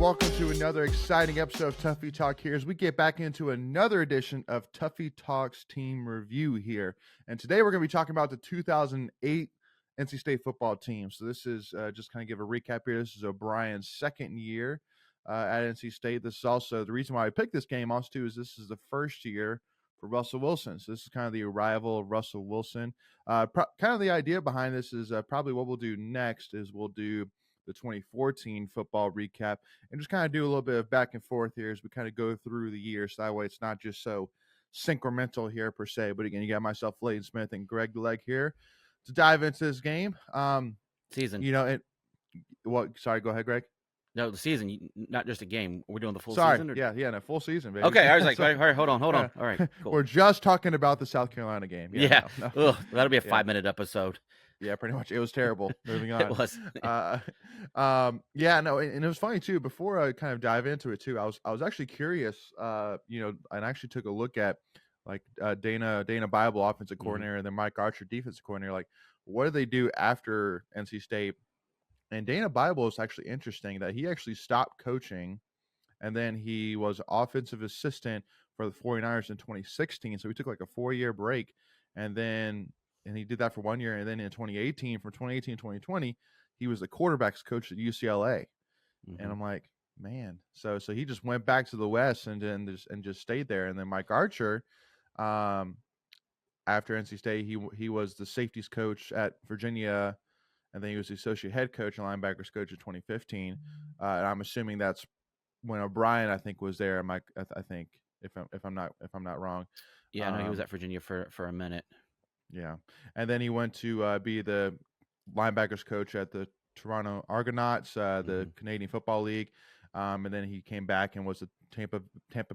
welcome to another exciting episode of Tuffy Talk here as we get back into another edition of Tuffy Talks team review here. And today we're going to be talking about the 2008 NC State football team. So this is just kind of give a recap here. This is O'Brien's second year at NC State. This is also the reason why I picked this game also too is this is the first year for Russell Wilson. So this is kind of the arrival of Russell Wilson. Kind of the idea behind this is probably what we'll do next is we'll do the 2014 football recap and just kind of do a little bit of back and forth here as we kind of go through the year. So that way it's not just so syncremental here per se. But again, you got myself, Layton Smith, and Greg Leg here to dive into this game. Season. You know, sorry, go ahead, Greg. No, the season, not just a game. We're doing the full Sorry. season? Yeah, no, full season, baby. Okay, I was like, all right, hold on. All right, cool. We're just talking about the South Carolina game. Yeah. No. Ugh, that'll be a 5-minute episode. Yeah, pretty much. It was terrible. Moving on. It was. Yeah, no, and it was funny too. Before I kind of dive into it too, I was actually curious. You know, and actually took a look at like Dana Bible, offensive coordinator, and then Mike Archer, defensive coordinator. Like, what do they do after NC State? And Dana Bible is actually interesting that he actually stopped coaching, and then he was offensive assistant for the 49ers in 2016. So he took like a 4-year break, and he did that for 1 year. And then in 2018, from 2018 to 2020, he was the quarterbacks coach at UCLA. Mm-hmm. And I'm like, man, so he just went back to the West and just stayed there. And then Mike Archer, after NC State, he was the safeties coach at Virginia, and then he was the associate head coach and linebackers coach in 2015. And I'm assuming that's when O'Brien, I think, was there. I think if I'm not wrong. Yeah, no, he was at Virginia for a minute. Yeah, and then he went to be the linebackers coach at the Toronto Argonauts, the Canadian Football League, and then he came back and was the Tampa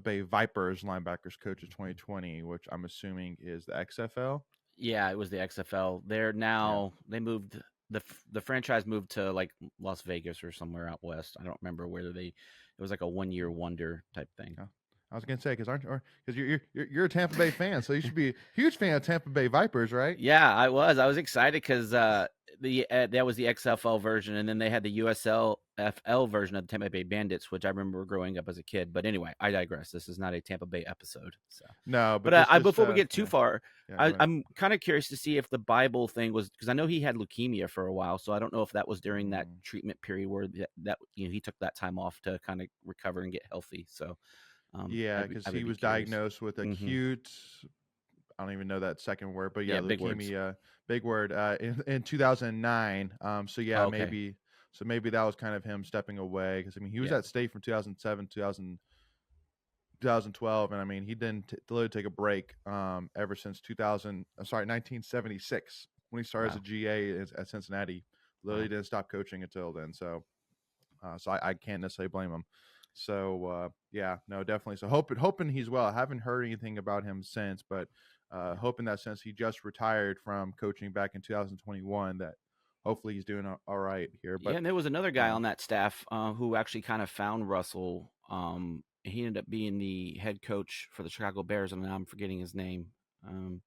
Bay Vipers linebackers coach in 2020, which I'm assuming is the XFL. Yeah, it was the XFL. They're now they moved the franchise moved to like Las Vegas or somewhere out west. I don't remember whether it was like a 1-year wonder type thing. Yeah. I was gonna say because you're a Tampa Bay fan, so you should be a huge fan of Tampa Bay Vipers, right? Yeah, I was excited because that was the XFL version, and then they had the USFL version of the Tampa Bay Bandits, which I remember growing up as a kid. But anyway, I digress. This is not a Tampa Bay episode. So no, but before we get too far, yeah, I'm kind of curious to see if the Bible thing was because I know he had leukemia for a while, so I don't know if that was during that treatment period where that he took that time off to kind of recover and get healthy. So. Yeah, because he was diagnosed with acute. I don't even know that second word, but leukemia, big word. In 2009. So yeah, okay. maybe that was kind of him stepping away because I mean he was at State from 2007 2012, and I mean he didn't literally take a break ever since 1976 when he started as a GA at Cincinnati. Literally didn't stop coaching until then. So I can't necessarily blame him. So yeah, no, definitely. So hoping he's well. I haven't heard anything about him since, but hoping that since he just retired from coaching back in 2021, that hopefully he's doing all right here. But yeah, and there was another guy on that staff who actually kind of found Russell. He ended up being the head coach for the Chicago Bears, and now I'm forgetting his name. The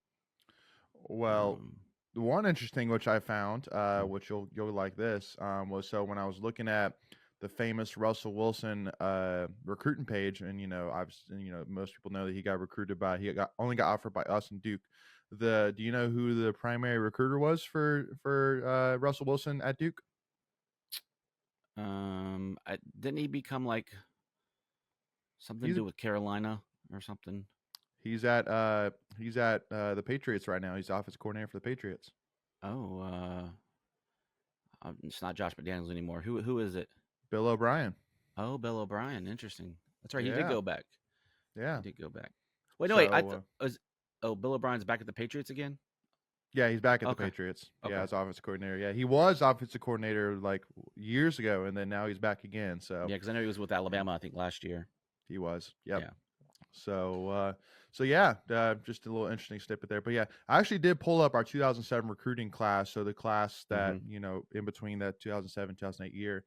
one interesting which I found, which you'll like this, was so when I was looking at the famous Russell Wilson recruiting page, and most people know that he got recruited by only got offered by us and Duke. Do you know who the primary recruiter was for Russell Wilson at Duke? Didn't he become like something to do with Carolina or something? He's at the Patriots right now. He's offensive coordinator for the Patriots. Oh, it's not Josh McDaniels anymore. Who is it? Bill O'Brien. Oh, Bill O'Brien. Interesting. That's right. He did go back. Yeah. He did go back. Wait, no, wait. Bill O'Brien's back at the Patriots again? Yeah, he's back at the Patriots. Okay. Yeah, as offensive coordinator. Yeah, he was offensive coordinator like years ago, and then now he's back again. So yeah, because I know he was with Alabama, I think, last year. He was. Yep. Yeah. So yeah, just a little interesting snippet there. But yeah, I actually did pull up our 2007 recruiting class. So the class that, in between that 2007, 2008 year.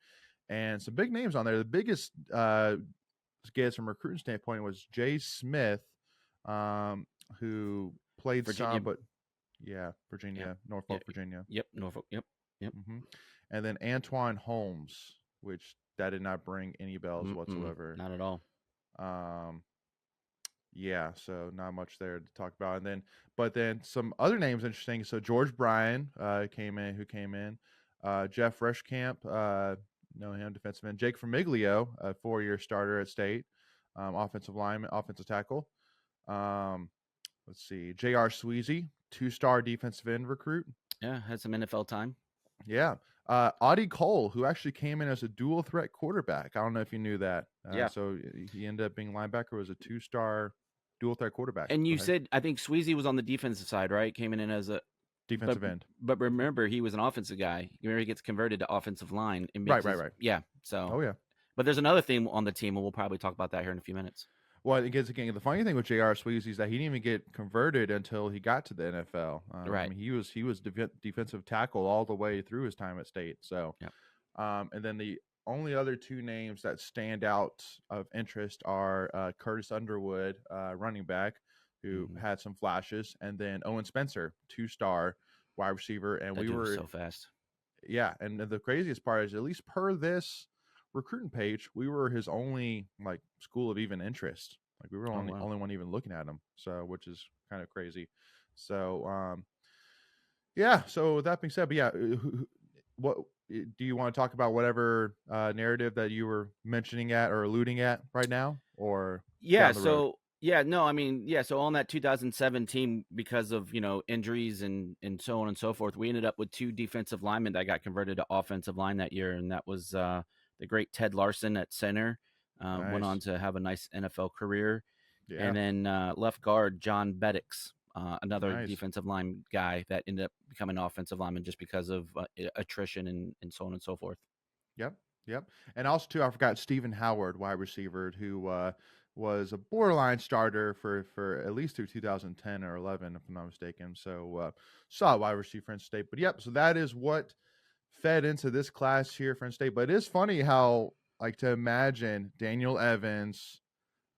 And some big names on there. The biggest guess from a recruiting standpoint was Jay Smith, who played Virginia. some, but Virginia, Norfolk, Virginia. Yep, Norfolk. Yep. Mm-hmm. And then Antoine Holmes, which that did not bring any bells whatsoever. Not at all. Um, yeah, so not much there to talk about. And then, but then some other names interesting. So George Bryan came in. Jeff Freshcamp, know him, defensive end. Jake Formiglio, a 4-year starter at State, offensive lineman, offensive tackle. Let's see, J.R. Sweezy, 2-star defensive end recruit. Yeah, had some NFL time. Yeah. Audie Cole, who actually came in as a dual threat quarterback. I don't know if you knew that. Yeah. So he ended up being linebacker, was a 2-star dual threat quarterback. And you said, I think Sweezy was on the defensive side, right? Came in as a defensive end. But remember, he was an offensive guy. Remember, he gets converted to offensive line. And Right. Yeah. So. Oh, yeah. But there's another theme on the team, and we'll probably talk about that here in a few minutes. Well, again, the funny thing with J.R. Sweezy is that he didn't even get converted until he got to the NFL. Right. I mean, he was defensive tackle all the way through his time at State. So, yep. And then the only other two names that stand out of interest are Curtis Underwood, running back, who had some flashes, and then Owen Spencer, 2-star wide receiver. And that we were so fast. Yeah, and the craziest part is, at least per this recruiting page, we were his only like school of even interest. Like we were only one even looking at him. So, which is kind of crazy. So, yeah. So with that being said, but yeah, what do you want to talk about? Whatever narrative that you were mentioning at or alluding at right now, or yeah. So yeah, no, I mean, yeah. So on that 2017, because of injuries and so on and so forth, we ended up with 2 defensive linemen that got converted to offensive line that year, and that was the great Ted Larson at center. Nice. Went on to have a nice NFL career. Yeah. And then left guard John Beddix, another Nice. defensive line guy that ended up becoming an offensive lineman just because of attrition and so on and so forth. Yep. And also, too, I forgot Stephen Howard, wide receiver, who was a borderline starter for at least through 2010 or 11, if I'm not mistaken. So, solid wide receiver for N State. But, yep, so that is what fed into this class here for N State. But it is funny how, like, to imagine Daniel Evans,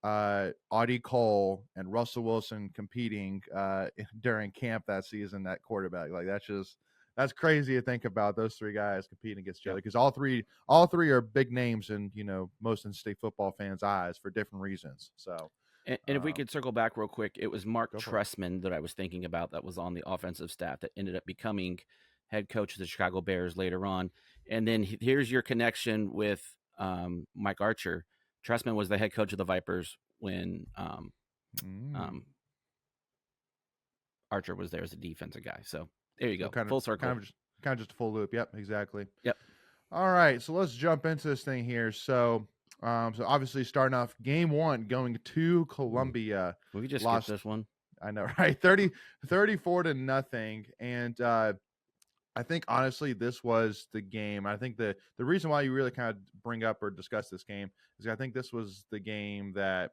Audie Cole, and Russell Wilson competing during camp that season at quarterback. Like, that's crazy to think about, those 3 guys competing against each other, because all three are big names in most in-state football fans' eyes for different reasons. So, and if we could circle back real quick, it was Mark Trestman that I was thinking about that was on the offensive staff that ended up becoming head coach of the Chicago Bears later on. And then here's your connection with Mike Archer. Trestman was the head coach of the Vipers when Archer was there as a defensive guy. So there you go. Full circle. Kind of just a full loop. Yep, exactly. Yep. All right, so let's jump into this thing here. So, so obviously starting off game 1, going to Columbia. We just lost this one. I know, right? 34-0. And I think, honestly, this was the game. I think the reason why you really kind of bring up or discuss this game is I think this was the game that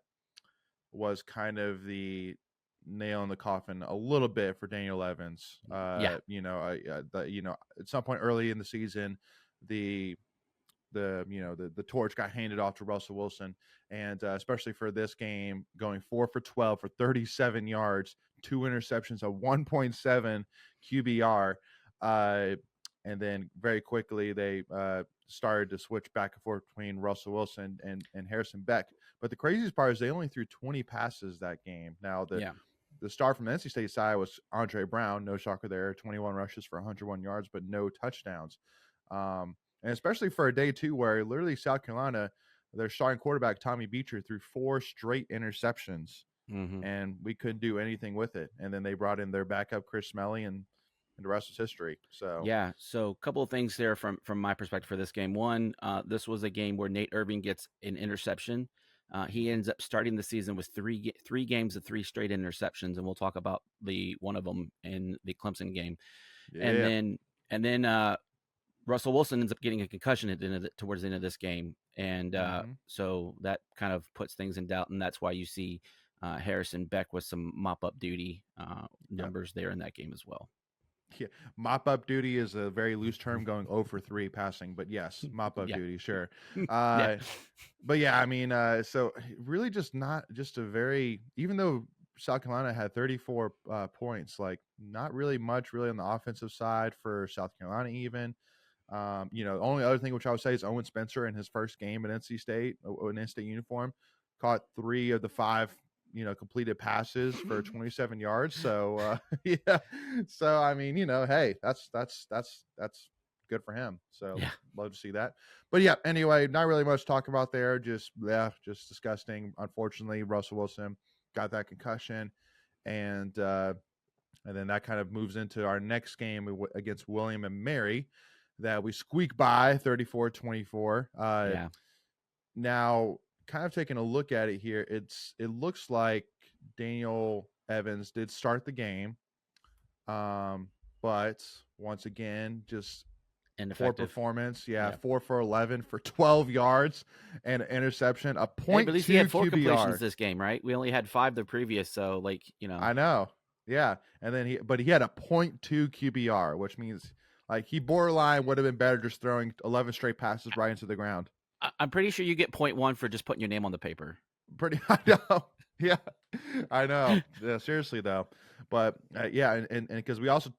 was kind of the nail in the coffin a little bit for Daniel Evans. At some point early in the season, the torch got handed off to Russell Wilson, and especially for this game, going 4 for 12 for 37 yards, 2 interceptions, a 1.7 QBR. And then very quickly they started to switch back and forth between Russell Wilson and Harrison Beck. But the craziest part is they only threw 20 passes that game. Now, the star from the NC State side was Andre Brown, no shocker there, 21 rushes for 101 yards, but no touchdowns. And especially for a day 2 where literally South Carolina, their starting quarterback, Tommy Beecher, threw 4 straight interceptions, and we couldn't do anything with it. And then they brought in their backup, Chris Smelly, and the rest is history. So yeah, so a couple of things there from my perspective for this game. One, this was a game where Nate Irving gets an interception. He ends up starting the season with three games of 3 straight interceptions, and we'll talk about the one of them in the Clemson game. Yeah. And then Russell Wilson ends up getting a concussion towards the end of this game, and so that kind of puts things in doubt, and that's why you see Harrison Beck with some mop-up duty numbers there in that game as well. Yeah, mop-up duty is a very loose term, going 0 for 3 passing, but yes, mop-up duty, sure. But yeah, I mean, so really just a very, even though South Carolina had 34 points, like not really much really on the offensive side for South Carolina even. The only other thing which I would say is Owen Spencer in his first game at NC State, in NC State uniform, caught 3 of the 5, completed passes for 27 yards. So yeah, so I mean, hey, that's good for him. So Yeah. love to see that. But yeah, anyway, not really much to talk about there. Just disgusting. Unfortunately, Russell Wilson got that concussion, and then that kind of moves into our next game against William and Mary that we squeak by 34-24. Yeah. Now, kind of taking a look at it here, it looks like Daniel Evans did start the game, but once again, just poor Ineffective. performance. Yeah, Yeah. 4 for 11 for 12 yards and an interception, a Hey, but at least he had 4 .2 completions QBR. this game, right? We only had 5 the previous, so I know. Yeah, and then he had a .2 QBR, which means like he borderline would have been better just throwing 11 straight passes right into the ground. I'm pretty sure you get 0.1 for just putting your name on the paper. Pretty, I know. Yeah, I know. Yeah, seriously though, but yeah, and because we also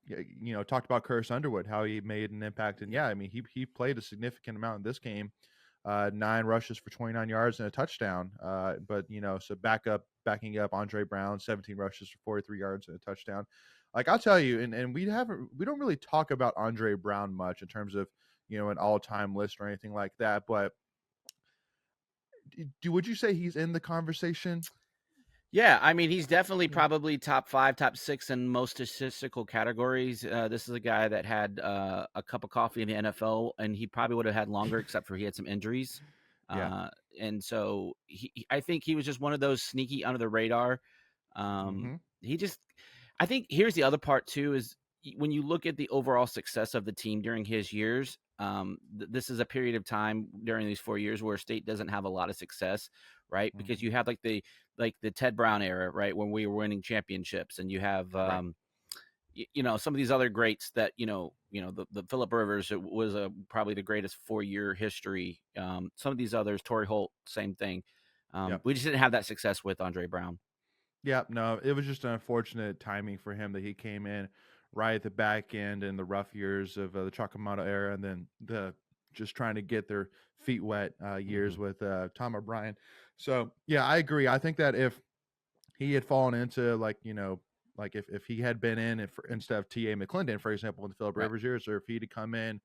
talked about Curtis Underwood, how he made an impact, and yeah, I mean he played a significant amount in this game, 9 rushes for 29 yards and a touchdown. But so backing up Andre Brown, 17 rushes for 43 yards and a touchdown. Like I'll tell you, and we don't really talk about Andre Brown much in terms of an all-time list or anything like that, but would you say he's in the conversation? Yeah, I mean, he's definitely probably top 5, top 6 in most statistical categories. This is a guy that had a cup of coffee in the NFL, and he probably would have had longer, except for he had some injuries. Yeah. And so I think he was just one of those sneaky under the radar. Mm-hmm. He just, I think here's the other part too, is when you look at the overall success of the team during his years, this is a period of time during these 4 years where State doesn't have a lot of success, right? Because Mm-hmm. you have like the Ted Brown era, right, when we were winning championships, and you have Right. some of these other greats that the Phillip Rivers was probably the greatest 4-year history. Some of these others, Torrey Holt, same thing. Yep. We just didn't have that success with Andre Brown. Yeah, no, it was just an unfortunate timing for him that he came in right at the back end in the rough years of the Chakamoto era, and then the just trying to get their feet wet years Mm-hmm. with Tom O'Brien. So yeah, I agree. I think that if he had fallen into like if he had been in instead of T.A. McClendon, for example, in the Philip Right. Rivers years, or if he'd have come in,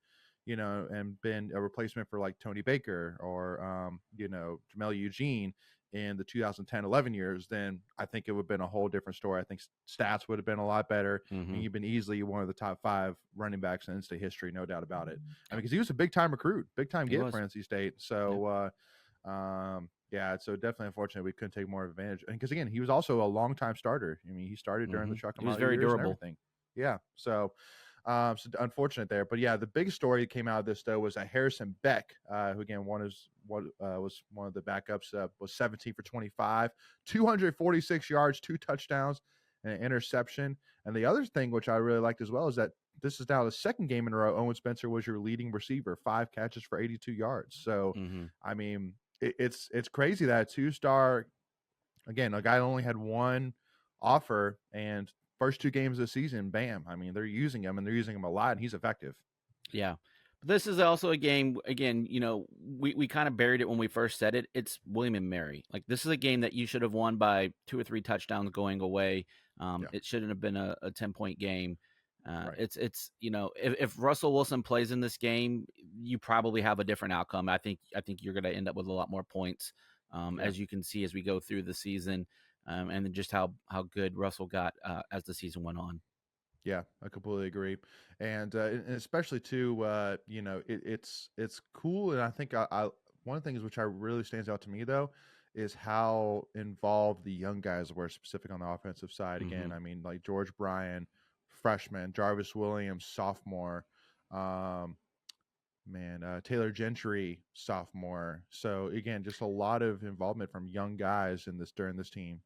and been a replacement for like Tony Baker or Jamel Eugene in the 2010-11 years, then I think it would have been a whole different story. I think stats would have been a lot better, Mm-hmm. and you've been easily one of the top 5 running backs in NC history, no doubt about it. I mean, because he was a big time recruit, big time He get was. for NC State. So yeah, so definitely unfortunate we couldn't take more advantage. And because again, he was also a long time starter. I mean, he started during the Mm-hmm. Chuck He was Amata very years and durable. everything. Yeah, so unfortunate there. But yeah, the big story that came out of this though was that Harrison Beck, who again was one of the backups, was 17 for 25, 246 yards, 2 touchdowns, and an interception. And the other thing which I really liked as well is that this is now the second game in a row Owen Spencer was your leading receiver, 5 catches for 82 yards. So Mm-hmm. I mean, it's crazy that a 2-star, again, a guy only had 1 offer, and first 2 games of the season, bam. I mean, they're using him, and they're using him a lot, and he's effective. Yeah. But this is also a game, again, we kind of buried it when we first said it. It's William and Mary. Like, this is a game that you should have won by 2 or 3 touchdowns going away. Yeah. It shouldn't have been a 10-point game. Right. It's if Russell Wilson plays in this game, you probably have a different outcome. I think you're going to end up with a lot more points, Yeah. as you can see as we go through the season, and then just how good Russell got as the season went on. Yeah, I completely agree, and especially too, it's cool, and I think I one of the things which I really stands out to me though is how involved the young guys were, specific on the offensive side. Mm-hmm. Again, I mean, like George Bryan, freshman, Jarvis Williams, sophomore, um, Taylor Gentry, sophomore. So again, just a lot of involvement from young guys during this team.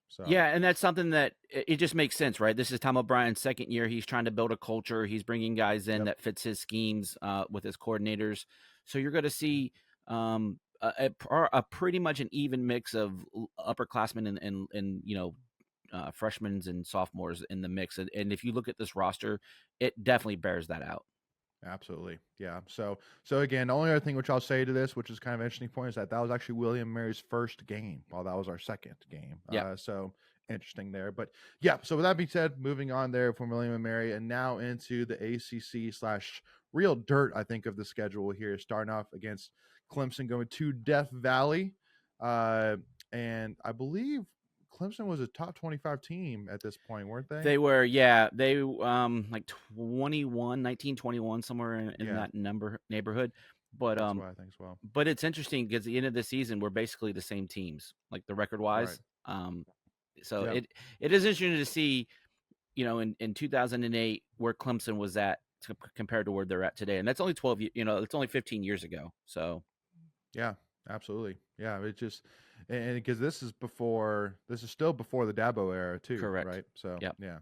So Yeah, and that's something that it just makes sense, right? This is Tom O'Brien's second year. He's trying to build a culture. He's bringing guys in yep, that fits his schemes with his coordinators. So you're going to see a pretty much an even mix of upperclassmen and freshmen and sophomores in the mix. And if you look at this roster, it definitely bears that out. Absolutely. Yeah. So again, the only other thing which I'll say to this, which is kind of an interesting point, is that that was actually William Mary's first game, while that was our second game. Yeah. So interesting there. But yeah. So with that being said, moving on there from William and Mary, and now into the ACC slash real dirt, I think, of the schedule here, starting off against Clemson, going to Death Valley, uh, and I believe Clemson was a top 25 team at this point, weren't they? They were, yeah, they like 1921 somewhere in Yeah, that neighborhood. But that's what I think as well. but it's interesting because at the end of the season we're basically the same teams, like the record Right. wise. So Yep. it is interesting to see, in 2008 where Clemson was at compared to where they're at today, and that's only it's only 15 years ago. So Yeah, absolutely. Yeah, it just and because this is still before the Dabo era too, correct. right? So Yep. yeah,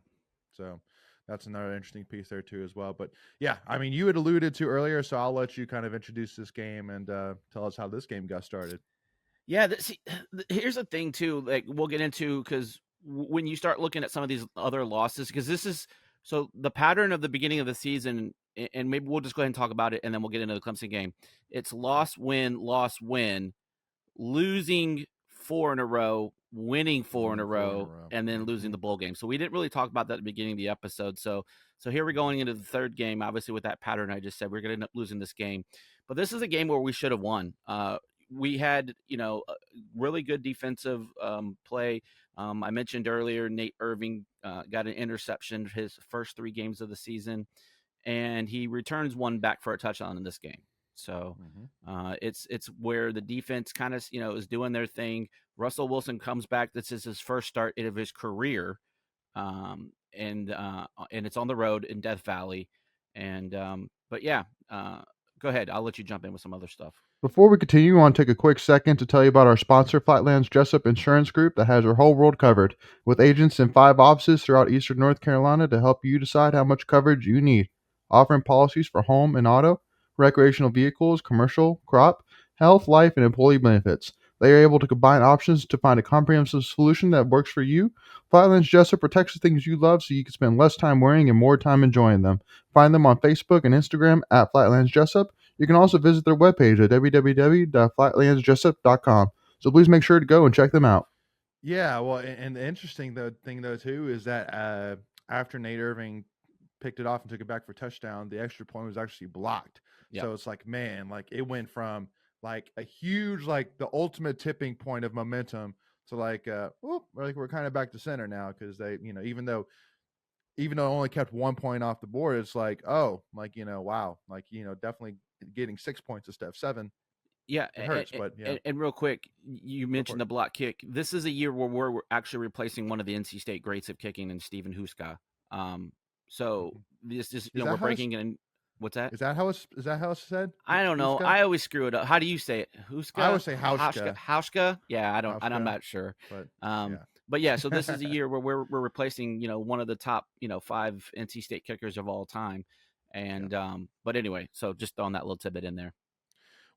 so that's another interesting piece there too as well. But yeah, I mean, you had alluded to earlier, so I'll let you kind of introduce this game and tell us how this game got started. Yeah, here's the thing too. Like we'll get into because when you start looking at some of these other losses, because this is so the pattern of the beginning of the season, and maybe we'll just go ahead and talk about it, and then we'll get into the Clemson game. It's loss, win, losing four in a row, winning four in a Winning four in a row, row. and then losing Hmm. the bowl game. So we didn't really talk about that at the beginning of the episode. So here we're going into the third game. Obviously, with that pattern I just said, we're going to end up losing this game. But this is a game where we should have won. We had, a really good defensive play. I mentioned earlier, Nate Irving got an interception his first three games of the season, and he returns one back for a touchdown in this game. So Hmm. it's where the defense kind of is doing their thing. Russell Wilson comes back. This is his first start of his career, and it's on the road in Death Valley. And but yeah, go ahead. I'll let you jump in with some other stuff. Before we continue, I want to take a quick second to tell you about our sponsor, Flightland's Jessup Insurance Group, that has your whole world covered, with agents in 5 offices throughout eastern North Carolina to help you decide how much coverage you need. Offering policies for home and auto, recreational vehicles, commercial, crop, health, life, and employee benefits. They are able to combine options to find a comprehensive solution that works for you. Flightland's Jessup protects the things you love so you can spend less time worrying and more time enjoying them. Find them on Facebook and Instagram at Flightlands Jessup. You can also visit their webpage at www.flatlandsjessup.com. So please make sure to go and check them out. Yeah, well, and the interesting thing though too is that after Nate Irving picked it off and took it back for touchdown, the extra point was actually blocked. Yep. So it's like, man, like it went from like a huge, like the ultimate tipping point of momentum to like, we're kind of back to center now because they, even though it only kept 1 point off the board, it's like, oh, like, wow, like, definitely getting 6 points instead of 7. Yeah, It hurts, but yeah, and real quick, you go for mentioned it. the block kick. This is a year where we're actually replacing one of the NC State greats of kicking, and Stephen Huska. So Mhm. this is Is we're that how it's breaking in. What's that? is that how it's said? I don't know. Huska? I always screw it up. How do you say it? I Huska? always say Hauschka. Hauschka? Yeah, I don't. I'm Hauschka, not sure. but Um, yeah. but yeah, so this is a year where we're replacing one of the top five NC State kickers of all time, Yeah. and but anyway, so just throwing that little tidbit in there.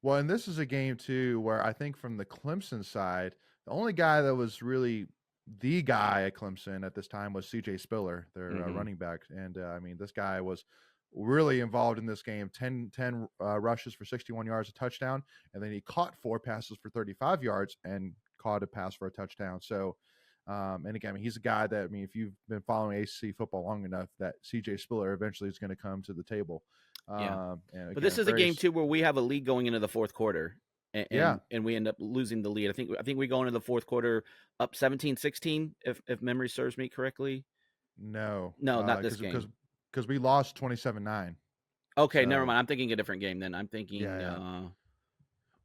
Well, and this is a game too where I think from the Clemson side, the only guy that was really the guy at Clemson at this time was C.J. Spiller, their Hmm. running back, and I mean this guy was really involved in this game. 10 rushes for 61 yards, a touchdown, and then he caught 4 passes for 35 yards and caught a pass for a touchdown. So. And again, I mean, he's a guy that, I mean, if you've been following ACC football long enough, that CJ Spiller eventually is going to come to the table. Yeah. And But again, this a is a very, game too where we have a lead going into the fourth quarter, and yeah, and we end up losing the lead. I think we go into the fourth quarter up 17-16, if memory serves me correctly. no, No, not this because game. we lost 27-9. Okay, never So mind. I'm thinking a different game then. I'm yeah, thinking yeah. I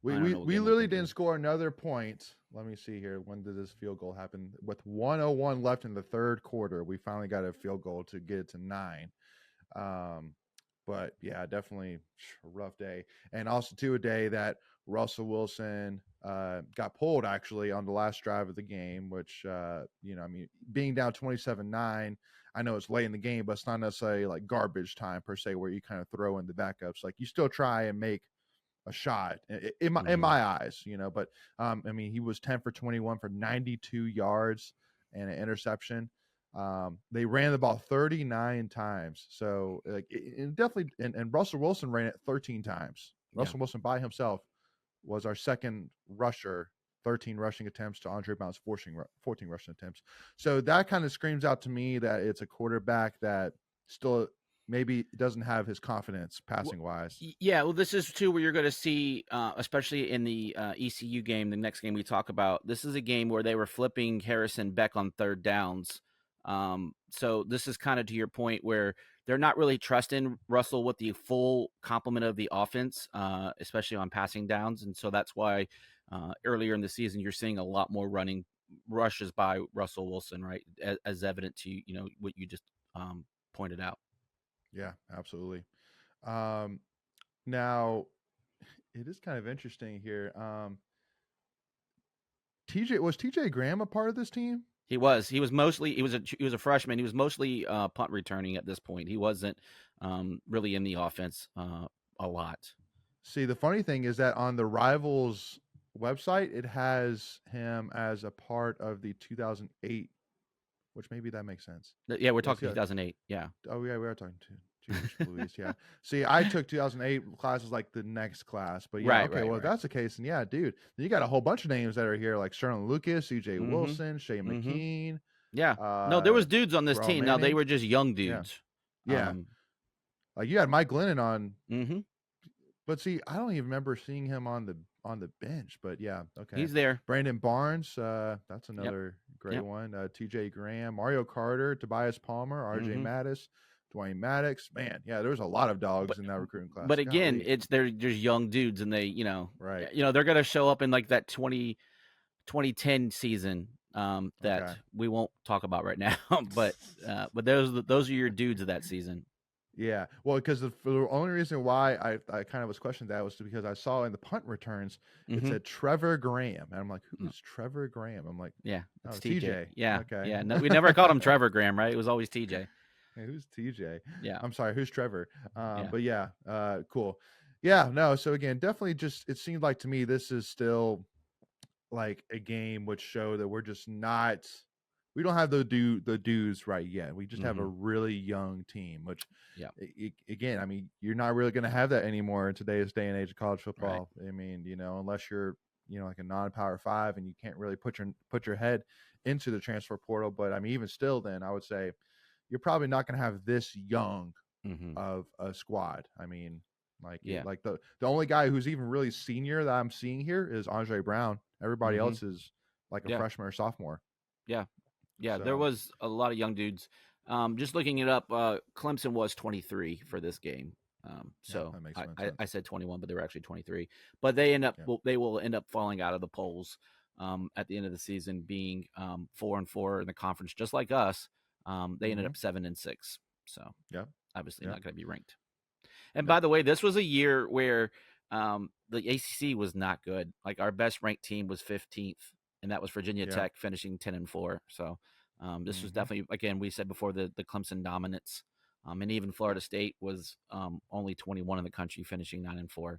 We don't we know what we game I'm literally didn't thinking. score another point. Let me see here. When did this field goal happen? With 1:01 left in the third quarter, we finally got a field goal to get it to 9. Um, but yeah, definitely a rough day. And also to a day that Russell Wilson got pulled actually on the last drive of the game, which I mean, being down 27-9, I know it's late in the game, but it's not necessarily like garbage time per se where you kind of throw in the backups. Like you still try and make a shot in Hmm. my eyes, but I mean, he was 10 for 21 for 92 yards and an interception. They ran the ball 39 times. So like it definitely, and Russell Wilson ran it 13 times. Yeah. Russell Wilson by himself was our second rusher, 13 rushing attempts to Andre Brown's 14 rushing attempts. So that kind of screams out to me that it's a quarterback that still maybe doesn't have his confidence passing wise. Yeah, well, this is too where you're going to see, especially in the ECU game, the next game we talk about. This is a game where they were flipping Harrison Beck on third downs. So this is kind of to your point where they're not really trusting Russell with the full complement of the offense, especially on passing downs, and so that's why earlier in the season you're seeing a lot more running rushes by Russell Wilson, right? As evident to what you just pointed out. Yeah, absolutely. Um, Now, it is kind of interesting here. TJ Graham a part of this team? He was. He was mostly. He was a freshman. He was mostly punt returning at this point. He wasn't really in the offense a lot. See, the funny thing is that on the Rivals website, it has him as a part of the 2008, which maybe that makes sense. Yeah, we're Yes, talking yeah. 2008. Yeah. Oh, yeah, we are talking to Louise. Yeah. See, I took 2008 classes like the next class, but yeah, Right. okay. Right. Well, Right. if that's the case, then yeah, dude, then you got a whole bunch of names that are here, like Sherlin Lucas, CJ Mm-hmm. Wilson, Shea Mm-hmm. McKean, Yeah. No, there was dudes on this Terrell team. Now they Manning. were just young Yeah. dudes. Yeah. Like you had Mike Glennon on, Mm-hmm. but see, I don't even remember seeing him on the bench. But yeah, okay. He's there. Brandon Barnes, that's another great Yep. one. TJ Graham, Mario Carter, Tobias Palmer, RJ Mm-hmm. Mattis, Dwayne Maddox. Man, yeah, there was a lot of dogs in that recruiting class. But again, Golly. it's they're just young dudes, and they Right. they're gonna show up in like that 2010 season that Okay. we won't talk about right now. but those are your dudes of that season. Yeah, well, because the only reason why I kind of was questioning that was because I saw in the punt returns it said Trevor Graham, and I'm like, who's Trevor Graham? I'm like, Yeah, oh, it's TJ. Yeah, Okay. yeah. No, we never called him Trevor Graham, right? It was always TJ. Hey, who's TJ? Yeah, I'm sorry, who's Trevor? yeah. But yeah, cool. Yeah, no. So again, definitely just it seemed like to me this is still like a game which show that we're just not. We don't have the dudes right yet. We just have a really young team, which again, I mean, you're not really going to have that anymore in today's day and age of college football. Right. I mean, unless you're like a non-power 5 and you can't really put your head into the transfer portal. But I mean, even still, then I would say you're probably not going to have this young of a squad. I mean, like the only guy who's even really senior that I'm seeing here is Andre Brown. Everybody else is like a freshman or sophomore. Yeah. Yeah, So. there was a lot of young dudes. Just looking it up, Clemson was 23 for this game. So that makes I said 21, but they were actually 23. But they they will end up falling out of the polls at the end of the season, being 4-4 in the conference, just like us. They ended up 7-6. So obviously not going to be ranked. And by the way, this was a year where the ACC was not good. Like our best ranked team was 15th. And that was Virginia Tech finishing 10-4. So this was definitely, again, we said before the Clemson dominance. And even Florida State was only 21 in the country, finishing 9-4.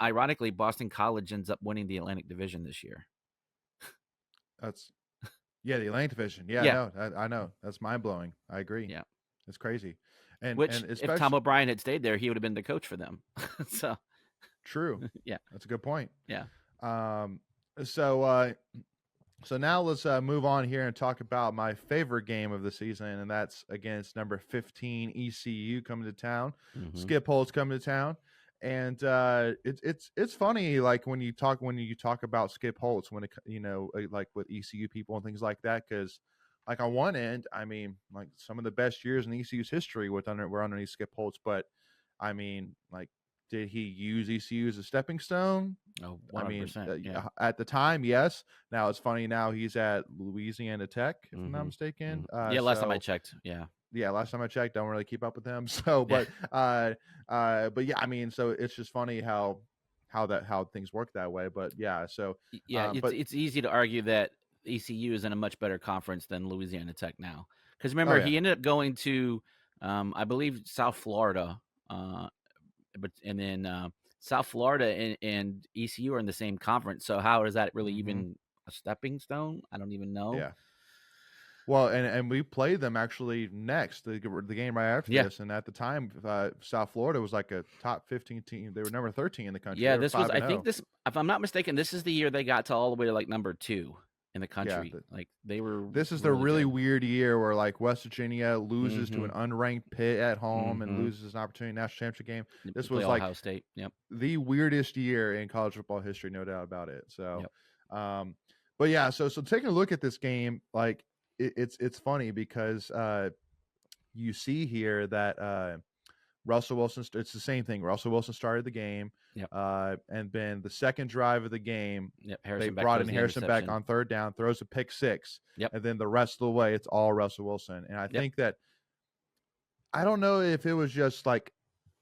Ironically, Boston College ends up winning the Atlantic Division this year. That's the Atlantic Division. Yeah. No, I know. That's mind blowing. I agree. Yeah, it's crazy. And if Tom O'Brien had stayed there, he would have been the coach for them. So true. Yeah, that's a good point. Yeah. So now let's move on here and talk about my favorite game of the season, and that's against number 15 ECU coming to town. Skip Holtz coming to town, and it's funny like when you talk about Skip Holtz when it like with ECU people and things like that, because like on one end, I mean, like some of the best years in ECU's history were underneath Skip Holtz, but I mean, like, did he use ECU as a stepping stone? Oh, 100%. At the time, yes. Now it's funny. Now he's at Louisiana Tech, if I'm not mistaken. Last time I checked. Yeah, last time I checked, don't really keep up with him. So, but yeah, I mean, so it's just funny how things work that way. But yeah, so it's easy to argue that ECU is in a much better conference than Louisiana Tech now, because remember he ended up going to I believe South Florida. But then South Florida and ECU are in the same conference. So how is that really even a stepping stone? I don't even know. Yeah. Well, and we played them actually next the game right after Yeah. this, and at the time, South Florida was like a top 15 team. They were number 13 in the country. Yeah, They were this was, 5 I and think 0. this, if I'm not mistaken, this is the year they got to all the way to like number 2 in the Yeah, country. Like they were this is the really really good. weird year where like West Virginia loses to Mm-hmm. an unranked Pitt at home and Mm-hmm. loses an opportunity national championship game. You This play was like Ohio State. Yep. the weirdest year in college football history, no doubt about it. So, Yep. um, but yeah, so taking a look at this game, like it's funny because you see here that Russell Wilson. It's the same thing. Russell Wilson started the game, Yep. and then the second drive of the game, Yep. they Harrison Beck brought throws in the Harrison Beck interception. on third down, throws a pick six, Yep. and then the rest of the way, it's all Russell Wilson. And I Yep. think that I don't know if it was just like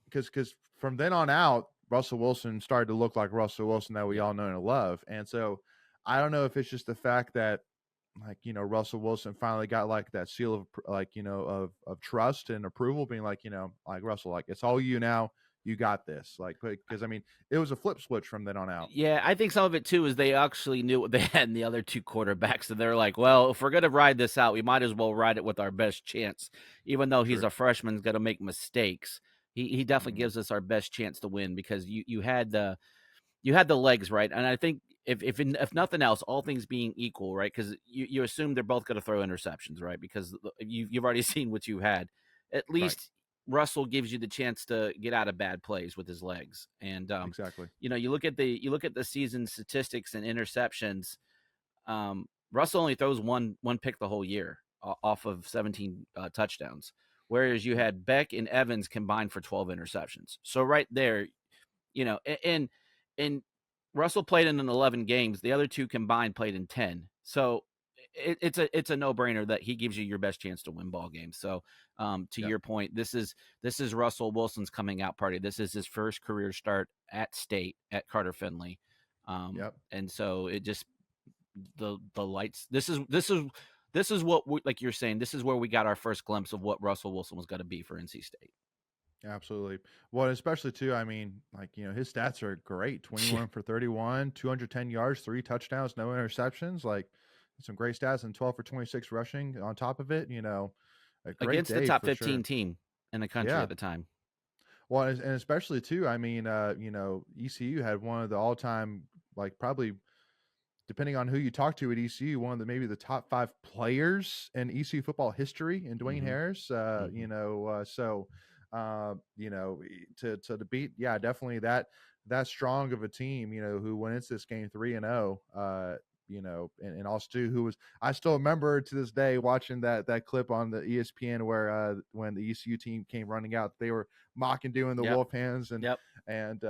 because from then on out, Russell Wilson started to look like Russell Wilson that we all know and love. And so I don't know if it's just the fact that like Russell Wilson finally got like that seal of like of trust and approval, being like like Russell, like it's all you now. You got this, like because I mean it was a flip switch from then on out. Yeah, I think some of it too is they actually knew what they had in the other 2 quarterbacks, so they're like, well, if we're gonna ride this out, we might as well ride it with our best chance. Even though he's True. a freshman, he's gonna make mistakes. He definitely Mhm. gives us our best chance to win because you had the legs, right? And I think if nothing else, all things being equal, right? Because you assume they're both going to throw interceptions, right? Because you've already seen what you had. At Right. least Russell gives you the chance to get out of bad plays with his legs. And Exactly. you look at the season statistics and interceptions. Russell only throws one pick the whole year off of 17 touchdowns, whereas you Yep. had Beck and Evans combined for 12 interceptions. So right there, and Russell played in 11 games. The other 2 combined played in 10. So it's a no brainer that he gives you your best chance to win ball games. So to Yep. your point, this is Russell Wilson's coming out party. This is his first career start at state at Carter Finley. Yep. And so it just the lights. This is what like you're saying. This is where we got our first glimpse of what Russell Wilson was going to be for NC State. Absolutely. Well, especially too, I mean, like, his stats are great. 21 for 31, 210 yards, 3 touchdowns, no interceptions, like some great stats, and 12 for 26 rushing on top of it, a great Against the day top for 15 sure. team in the country Yeah. at the time. Well, and especially too, I mean, ECU had one of the all-time, like probably depending on who you talk to at ECU, one of the maybe the top 5 players in ECU football history in Dwayne Mm-hmm. Harris. To beat, yeah, definitely that strong of a team, who went into this game 3-0. And also too, who was I still remember to this day watching that clip on the ESPN where when the ECU team came running out, they were mocking doing the Yep. wolf hands and Yep. and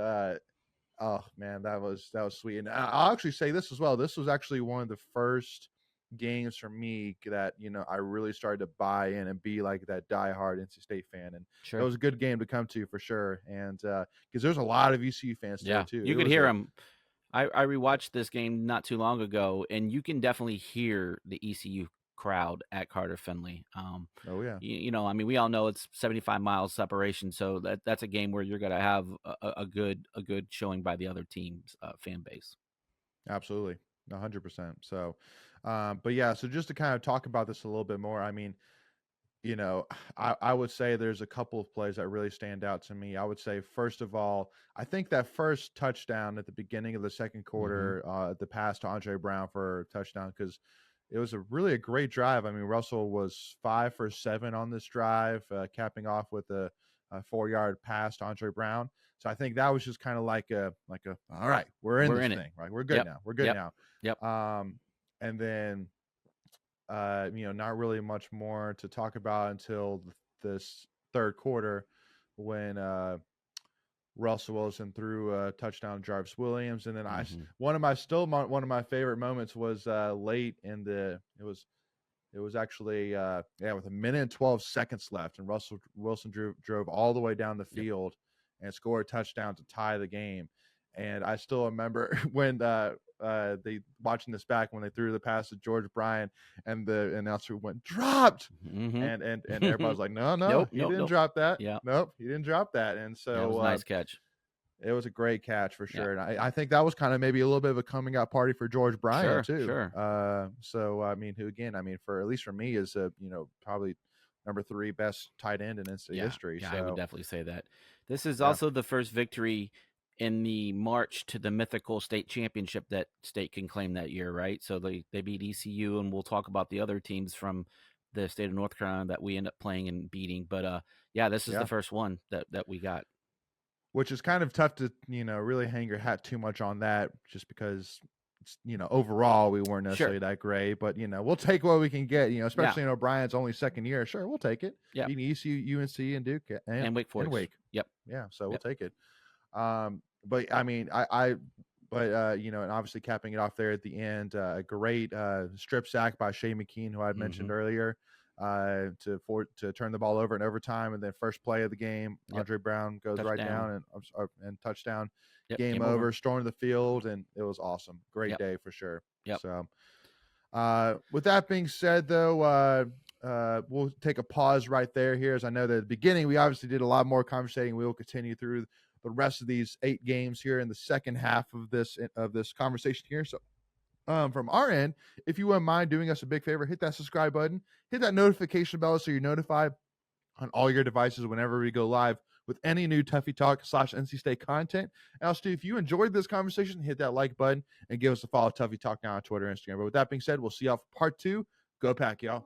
oh man, that was sweet. And I'll actually say this as well. This was actually one of the first games for me that I really started to buy in and be like that diehard NC State fan, and Sure. it was a good game to come to for sure. And because there's a lot of ECU fans there too. You could hear them. I rewatched this game not too long ago, and you can definitely hear the ECU crowd at Carter Finley. Oh yeah, I mean, we all know it's 75 miles separation, so that's a game where you're going to have a good showing by the other team's fan base. absolutely, 100%. So, but yeah, so just to kind of talk about this a little bit more, I mean, I would say there's a couple of plays that really stand out to me. I would say, first of all, I think that first touchdown at the beginning of the second quarter, the pass to Andre Brown for a touchdown, because it was really a great drive. I mean, Russell was 5 for 7 on this drive, capping off with a 4-yard pass to Andre Brown. So I think that was just kind of like a all right, we're in this thing, right? We're good now. We're good now. Yep. And then not really much more to talk about until this third quarter when Russell Wilson threw a touchdown to Jarvis Williams. And then one of my favorite moments was late in it was actually with 1:12 left, and Russell Wilson drove all the way down the field and scored a touchdown to tie the game. And I still remember when they watching this back when they threw the pass to George Bryan and the announcer went dropped, and everybody's like, no, Nope, he didn't drop that. Yeah. Nope, he didn't drop that. And so that was a nice catch. It was a great catch for Yeah. sure. And I think that was kind of maybe a little bit of a coming out party for George Bryant too. Sure. So I mean, who again, I mean, for at least for me is probably number 3 best tight end in NCAA history. Yeah, I would So definitely say that. This is yeah, also the first victory in the march to the mythical state championship that state can claim that year, right? So they beat ECU, and we'll talk about the other teams from the state of North Carolina that we end up playing and beating. But yeah, this is the yeah. first one that we got. Which is kind of tough to, really hang your hat too much on that just because, overall we weren't necessarily that great, but, we'll take what we can get, especially in O'Brien's only second year. Sure, we'll take it. Yeah. Beating ECU, UNC, and Duke And Wake Forest. And Wake. Yep. Yeah, so we'll Yep. take it. But I mean, and obviously capping it off there at the end, a great strip sack by Shea McKean, who I had mentioned earlier, to turn the ball over in overtime, and then first play of the game, Andre Brown goes right down and touchdown. Yep. Game over, stormed the field, and it was awesome. Great day for sure. Yep. So, with that being said, though, we'll take a pause right there. Here, as I know that at the beginning we obviously did a lot more conversating. We will continue through the rest of these 8 games here in the second half of this conversation here. So, from our end, if you wouldn't mind doing us a big favor, hit that subscribe button, hit that notification bell so you're notified on all your devices whenever we go live with any new Tuffy Talk / NC State content. And also, if you enjoyed this conversation, hit that like button and give us a follow, Tuffy Talk, now on Twitter and Instagram. But with that being said, we'll see y'all for part 2. Go Pack, y'all.